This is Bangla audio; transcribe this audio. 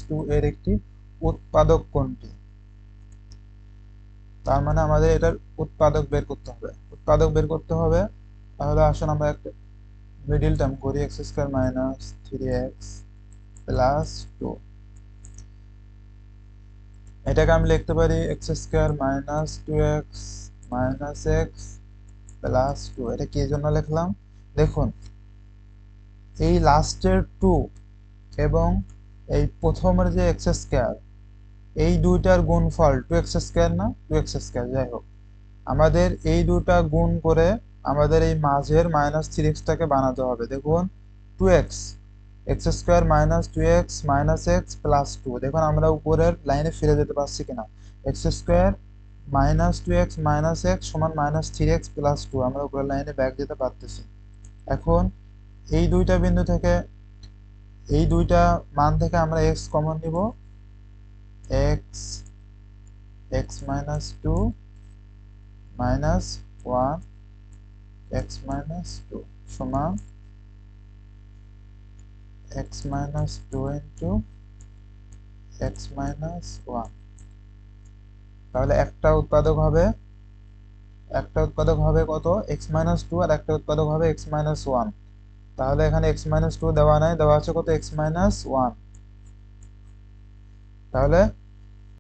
2 এর একটি উৎপাদক কোনটি? তার মানে আমাদের এটার উৎপাদক বের করতে হবে। তাহলে আসুন আমরা একটা মিডিল টার্ম করি, x square minus 3x plus 2। এটাকে আমি লিখতে পারি x square minus 2x minus x plus 2। এটা কি জন্য লিখলাম? দেখুন, এই লাস্টের 2 এবং এই প্রথমের যে এক্স স্কোয়ার, এই দুইটার গুণফল 2x স্কোয়ার না, 2x স্কোয়ার যাই হোক, আমাদের এই দুটা গুণ করে আমাদের এই মাঝের মাইনাস 3x-টাকে বানাতে হবে। দেখুন 2x, x square minus 2x minus x plus 2। দেখুন আমরা উপরের লাইনে ফিরে যেতে পারছি কিনা। X square minus 2x minus x সমান মাইনাস 3x প্লাস 2, আমরা উপরের লাইনে ব্যাক যেতে পারতেছি। এখন এই দুইটা বিন্দু থেকে, এই দুইটা মান থেকে আমরা x কমন নিব, x x minus 2 minus 1 x minus 2 সমান x minus 2 into x minus 1। তাহলে একটা উৎপাদক হবে কত? x মাইনাস 2, আর একটা উৎপাদক হবে x মাইনাস 1। তাহলে এখানে x-2 দেওয়া নাই, দেওয়া আছে কত? x-1। তাহলে